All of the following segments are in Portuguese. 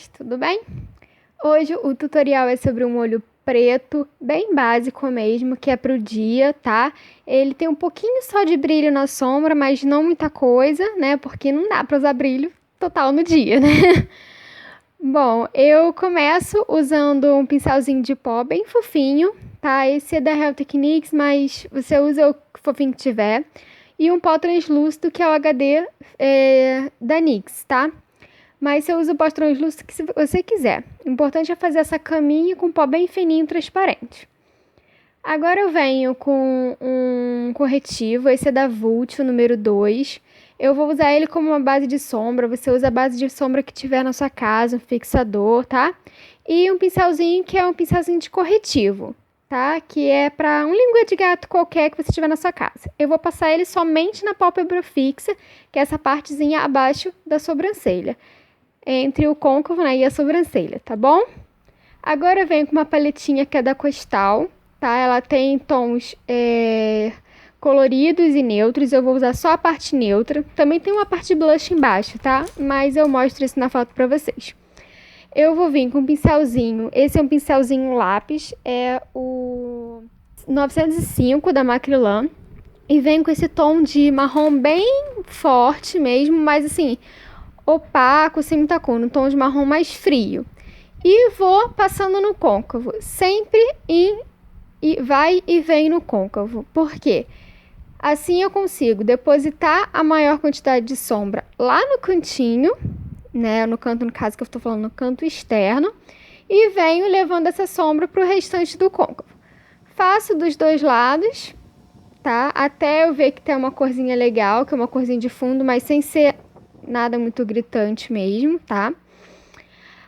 meninas, tudo bem? Hoje o tutorial é sobre um olho preto, bem básico mesmo, que é pro dia, tá? Ele tem um pouquinho só de brilho na sombra, mas não muita coisa, né? Porque não dá pra usar brilho total no dia, né? Bom, eu começo usando um pincelzinho de pó bem fofinho, tá? Esse é da Real Techniques, mas você usa o fofinho que tiver. E um pó translúcido, que é o HD da NYX, tá? Mas você usa o pó translúcido que você quiser. O importante é fazer essa caminha com pó bem fininho, transparente. Agora eu venho com um corretivo, esse é da Vult, o número 2. Eu vou usar ele como uma base de sombra, você usa a base de sombra que tiver na sua casa, um fixador, tá? E um pincelzinho que é um pincelzinho de corretivo, tá? Que é para um língua de gato qualquer que você tiver na sua casa. Eu vou passar ele somente na pálpebra fixa, que é essa partezinha abaixo da sobrancelha, entre o côncavo, né, e a sobrancelha, tá bom? Agora eu venho com uma paletinha que é da Costal, tá? Ela tem tons coloridos e neutros, eu vou usar só a parte neutra. Também tem uma parte blush embaixo, tá? Mas eu mostro isso na foto pra vocês. Eu vou vir com um pincelzinho, esse é um pincelzinho lápis, é o 905 da Macrylan. E venho com esse tom de marrom bem forte mesmo, mas assim, opaco, sem muita cor, um tom de marrom mais frio. E vou passando no côncavo, sempre vai e vem no côncavo. Por quê? Assim eu consigo depositar a maior quantidade de sombra lá no cantinho, né? No canto, no caso que eu estou falando, no canto externo. E venho levando essa sombra para o restante do côncavo. Faço dos dois lados, tá? Até eu ver que tem uma corzinha legal, que é uma corzinha de fundo, mas sem ser nada muito gritante mesmo, tá?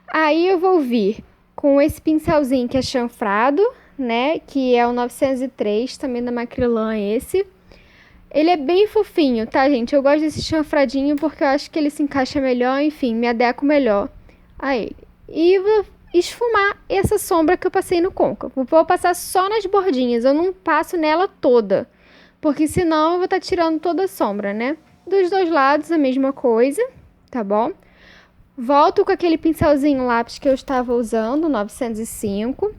Aí eu vou vir com esse pincelzinho que é chanfrado, né? Que é o 903, também da Macrylan esse. Ele é bem fofinho, tá, gente? Eu gosto desse chanfradinho porque eu acho que ele se encaixa melhor, enfim, me adequo melhor a ele. E vou esfumar essa sombra que eu passei no côncavo. Vou passar só nas bordinhas, eu não passo nela toda, porque senão eu vou estar tirando toda a sombra, né? Dos dois lados a mesma coisa, tá bom? Volto com aquele pincelzinho lápis que eu estava usando, 905,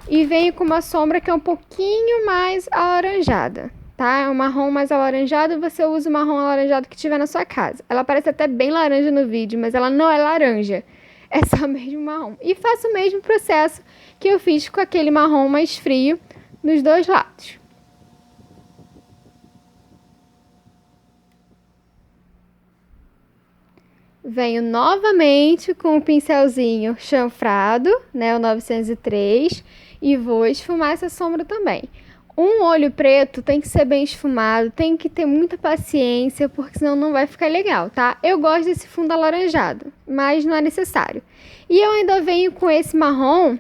e venho com uma sombra que é um pouquinho mais alaranjada, tá? É um marrom mais alaranjado, você usa o marrom alaranjado que tiver na sua casa. Ela parece até bem laranja no vídeo, mas ela não é laranja, é só mesmo marrom. E faço o mesmo processo que eu fiz com aquele marrom mais frio nos dois lados. Venho novamente com o pincelzinho chanfrado, né, o 903, e vou esfumar essa sombra também. Um olho preto tem que ser bem esfumado, tem que ter muita paciência, porque senão não vai ficar legal, tá? Eu gosto desse fundo alaranjado, mas não é necessário. E eu ainda venho com esse marrom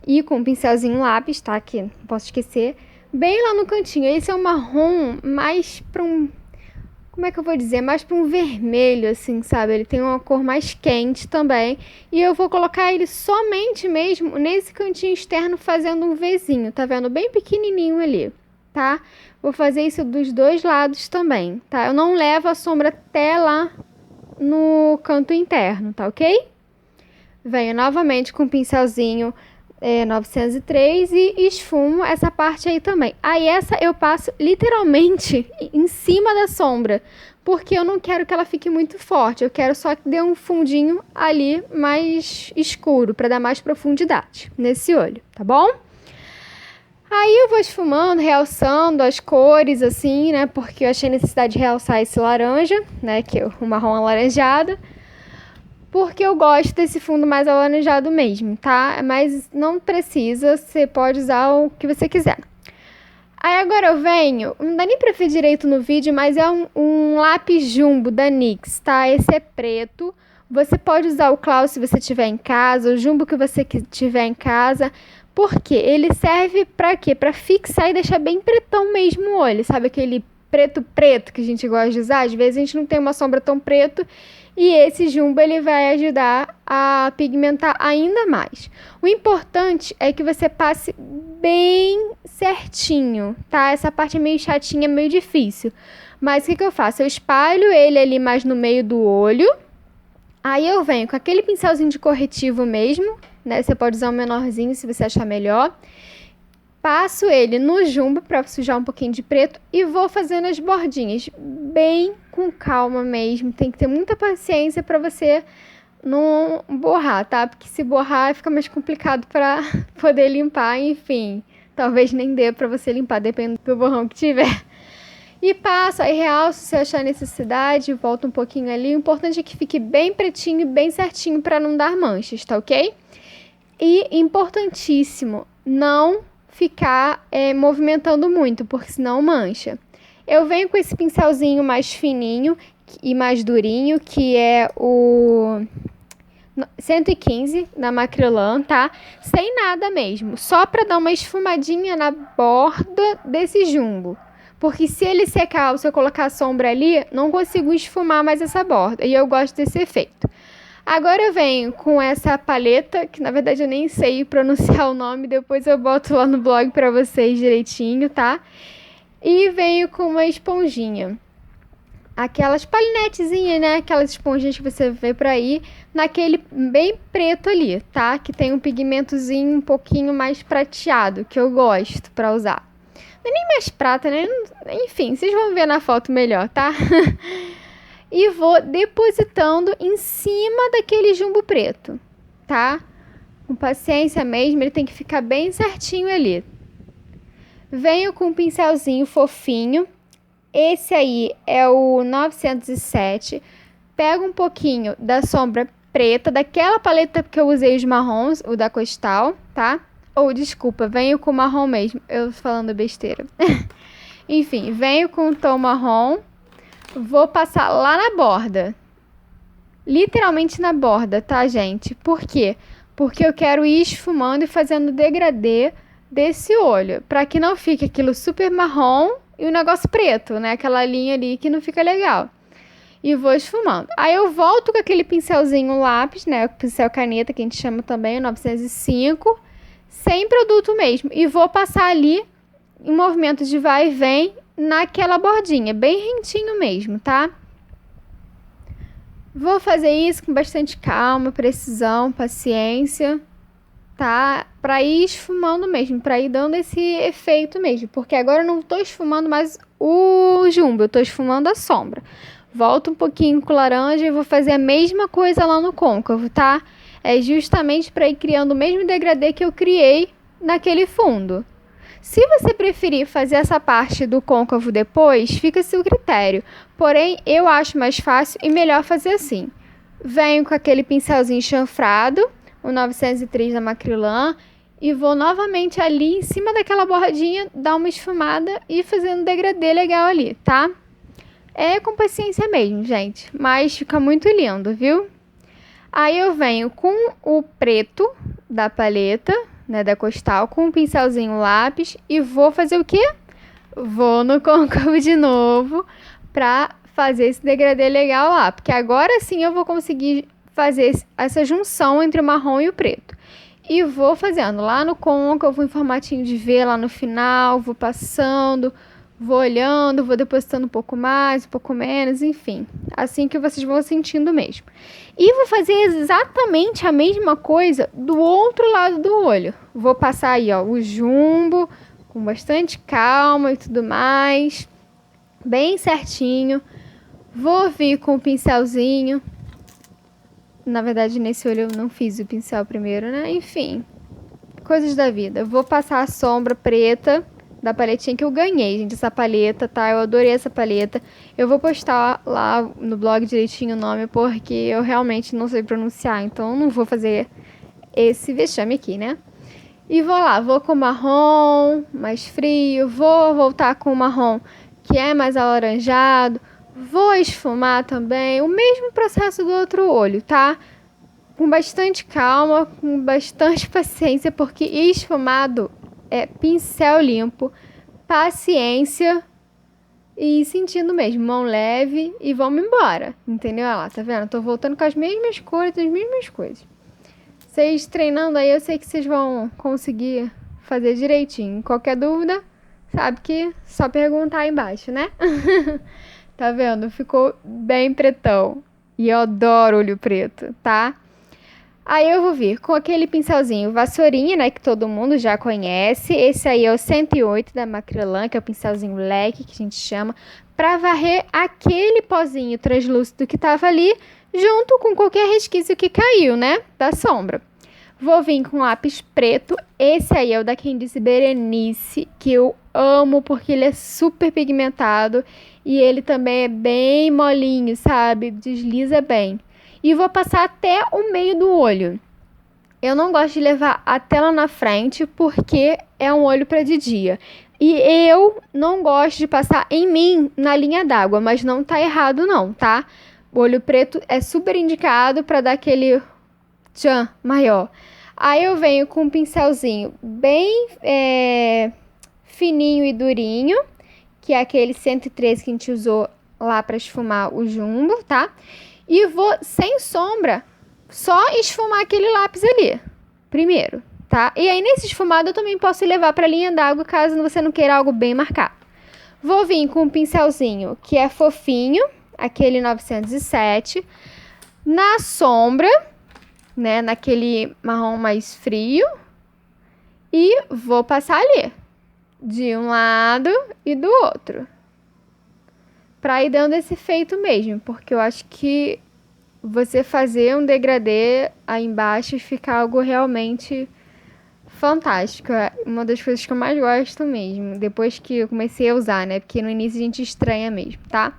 e com o pincelzinho lápis, tá? Que não posso esquecer, bem lá no cantinho. Esse é um marrom mais para um... Como é que eu vou dizer? Mais para um vermelho, assim, sabe? Ele tem uma cor mais quente também. E eu vou colocar ele somente mesmo nesse cantinho externo, fazendo um Vzinho. Tá vendo? Bem pequenininho ali, tá? Vou fazer isso dos dois lados também, tá? Eu não levo a sombra até lá no canto interno, tá ok? Venho novamente com o pincelzinho 903 e esfumo essa parte aí também. Aí essa eu passo literalmente em cima da sombra, porque eu não quero que ela fique muito forte, eu quero só que dê um fundinho ali mais escuro, para dar mais profundidade nesse olho, tá bom? Aí eu vou esfumando, realçando as cores assim, né, porque eu achei necessidade de realçar esse laranja, né, que é o marrom alaranjado, porque eu gosto desse fundo mais alaranjado mesmo, tá? Mas não precisa, você pode usar o que você quiser. Aí agora eu venho, não dá nem pra ver direito no vídeo, mas é um lápis jumbo da NYX, tá? Esse é preto. Você pode usar o Klaus se você tiver em casa, o jumbo que você tiver em casa. Por quê? Ele serve pra quê? Pra fixar e deixar bem pretão mesmo o olho, sabe? Aquele preto que a gente gosta de usar. Às vezes a gente não tem uma sombra tão preto. E esse jumbo ele vai ajudar a pigmentar ainda mais. O importante é que você passe bem certinho, tá? Essa parte é meio chatinha, meio difícil. Mas o que eu faço? Eu espalho ele ali mais no meio do olho. Aí eu venho com aquele pincelzinho de corretivo mesmo, né? Você pode usar um menorzinho se você achar melhor. Passo ele no jumbo para sujar um pouquinho de preto e vou fazendo as bordinhas bem com calma mesmo. Tem que ter muita paciência para você não borrar, tá? Porque se borrar fica mais complicado para poder limpar, enfim. Talvez nem dê para você limpar, dependendo do borrão que tiver. E passo, aí realço se eu achar necessidade, volto um pouquinho ali. O importante é que fique bem pretinho e bem certinho para não dar manchas, tá ok? E importantíssimo, não ficar movimentando muito, porque senão mancha. Eu venho com esse pincelzinho mais fininho e mais durinho, que é o 115 da Macrylan, tá? Sem nada mesmo, só para dar uma esfumadinha na borda desse jumbo. Porque se ele secar, se eu colocar a sombra ali, não consigo esfumar mais essa borda. E eu gosto desse efeito. Agora eu venho com essa paleta, que na verdade eu nem sei pronunciar o nome, depois eu boto lá no blog pra vocês direitinho, tá? E venho com uma esponjinha. Aquelas palinetezinhas, né? Aquelas esponjinhas que você vê por aí, naquele bem preto ali, tá? Que tem um pigmentozinho um pouquinho mais prateado, que eu gosto pra usar. Não é nem mais prata, né? Enfim, vocês vão ver na foto melhor, tá? E vou depositando em cima daquele jumbo preto, tá? Com paciência mesmo, ele tem que ficar bem certinho ali. Venho com um pincelzinho fofinho. Esse aí é o 907. Pego um pouquinho da sombra preta, daquela paleta que eu usei os marrons, o da Costal, tá? Ou, desculpa, venho com marrom mesmo. Eu falando besteira. Enfim, venho com o tom marrom. Vou passar lá na borda. Literalmente na borda, tá, gente? Por quê? Porque eu quero ir esfumando e fazendo degradê desse olho. Pra que não fique aquilo super marrom e o negócio preto, né? Aquela linha ali que não fica legal. E vou esfumando. Aí eu volto com aquele pincelzinho lápis, né? O pincel caneta, que a gente chama também, o 905. Sem produto mesmo. E vou passar ali, em movimento de vai e vem, naquela bordinha, bem rentinho mesmo, tá? Vou fazer isso com bastante calma, precisão, paciência, tá? Pra ir esfumando mesmo, pra ir dando esse efeito mesmo. Porque agora eu não tô esfumando mais o jumbo, eu tô esfumando a sombra. Volto um pouquinho com laranja e vou fazer a mesma coisa lá no côncavo, tá? É justamente para ir criando o mesmo degradê que eu criei naquele fundo. Se você preferir fazer essa parte do côncavo depois, fica a seu critério. Porém, eu acho mais fácil e melhor fazer assim. Venho com aquele pincelzinho chanfrado, o 903 da Macrylan, e vou novamente ali em cima daquela bordinha, dar uma esfumada e fazendo degradê legal ali, tá? É com paciência mesmo, gente, mas fica muito lindo, viu? Aí eu venho com o preto da paleta, né, da Costal, com um pincelzinho lápis e vou fazer o quê? Vou no côncavo de novo pra fazer esse degradê legal lá, porque agora sim eu vou conseguir fazer essa junção entre o marrom e o preto. E vou fazendo lá no côncavo em formatinho de V lá no final, vou passando, vou olhando, vou depositando um pouco mais, um pouco menos, enfim. Assim que vocês vão sentindo mesmo. E vou fazer exatamente a mesma coisa do outro lado do olho. Vou passar aí, ó, o jumbo com bastante calma e tudo mais. Bem certinho. Vou vir com o pincelzinho. Na verdade, nesse olho eu não fiz o pincel primeiro, né? Enfim, coisas da vida. Vou passar a sombra preta da paletinha que eu ganhei, gente, essa paleta, tá? Eu adorei essa paleta. Eu vou postar lá no blog direitinho o nome, porque eu realmente não sei pronunciar, então não vou fazer esse vexame aqui, né? E vou lá, vou com marrom mais frio, vou voltar com marrom que é mais alaranjado, vou esfumar também, o mesmo processo do outro olho, tá? Com bastante calma, com bastante paciência, porque esfumado é pincel limpo, paciência e sentindo mesmo, mão leve e vamos embora, entendeu? Olha lá, tá vendo? Tô voltando com as mesmas cores, as mesmas coisas. Vocês treinando aí, eu sei que vocês vão conseguir fazer direitinho. Qualquer dúvida, sabe que só perguntar aí embaixo, né? Tá vendo? Ficou bem pretão. E eu adoro olho preto, tá? Aí eu vou vir com aquele pincelzinho vassourinha, né, que todo mundo já conhece. Esse aí é o 108 da Macrylan, que é o pincelzinho leque, que a gente chama, pra varrer aquele pozinho translúcido que tava ali, junto com qualquer resquício que caiu, né, da sombra. Vou vir com lápis preto. Esse aí é o da Candice Berenice, que eu amo porque ele é super pigmentado e ele também é bem molinho, sabe? Desliza bem. E vou passar até o meio do olho. Eu não gosto de levar até lá na frente porque é um olho para de dia. E eu não gosto de passar em mim na linha d'água, mas não tá errado não, tá? O olho preto é super indicado para dar aquele tchan maior. Aí eu venho com um pincelzinho bem fininho e durinho, que é aquele 113 que a gente usou lá para esfumar o jumbo, tá? E vou, sem sombra, só esfumar aquele lápis ali, primeiro, tá? E aí nesse esfumado eu também posso levar para a linha d'água, caso você não queira algo bem marcado. Vou vir com um pincelzinho que é fofinho, aquele 907, na sombra, né, naquele marrom mais frio, e vou passar ali, de um lado e do outro, pra ir dando esse efeito mesmo, porque eu acho que você fazer um degradê aí embaixo fica algo realmente fantástico. É uma das coisas que eu mais gosto mesmo, depois que eu comecei a usar, né, porque no início a gente estranha mesmo, tá?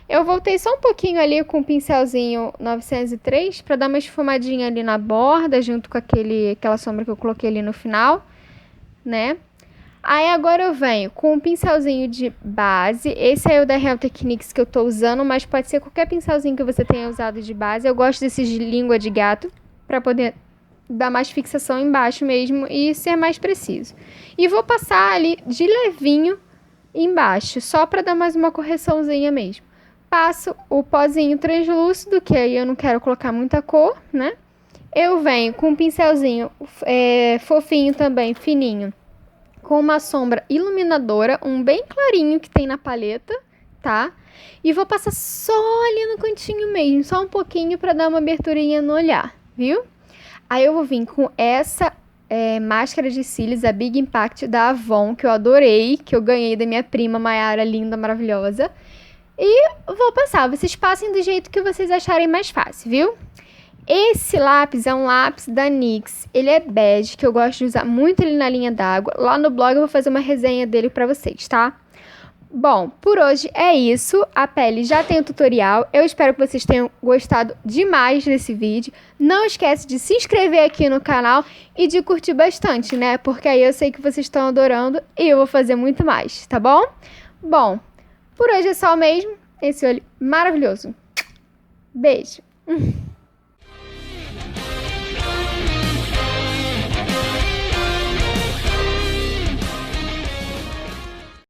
Eu voltei só um pouquinho ali com o pincelzinho 903 para dar uma esfumadinha ali na borda, junto com aquela sombra que eu coloquei ali no final, né? Aí agora eu venho com um pincelzinho de base. Esse é o da Real Techniques que eu tô usando, mas pode ser qualquer pincelzinho que você tenha usado de base. Eu gosto desses de língua de gato, para poder dar mais fixação embaixo mesmo e ser mais preciso. E vou passar ali de levinho embaixo, só para dar mais uma correçãozinha mesmo. Passo o pozinho translúcido, que aí eu não quero colocar muita cor, né? Eu venho com um pincelzinho fofinho também, fininho, com uma sombra iluminadora, um bem clarinho que tem na paleta, tá? E vou passar só ali no cantinho mesmo, só um pouquinho para dar uma aberturinha no olhar, viu? Aí eu vou vir com essa máscara de cílios, a Big Impact da Avon, que eu adorei, que eu ganhei da minha prima Mayara, linda, maravilhosa. E vou passar, vocês passem do jeito que vocês acharem mais fácil, viu? Esse lápis é um lápis da NYX, ele é bege, que eu gosto de usar muito ele na linha d'água. Lá no blog eu vou fazer uma resenha dele pra vocês, tá? Bom, por hoje é isso, a pele já tem o tutorial, eu espero que vocês tenham gostado demais desse vídeo. Não esquece de se inscrever aqui no canal e de curtir bastante, né? Porque aí eu sei que vocês estão adorando e eu vou fazer muito mais, tá bom? Bom, por hoje é só mesmo, esse olho maravilhoso. Beijo!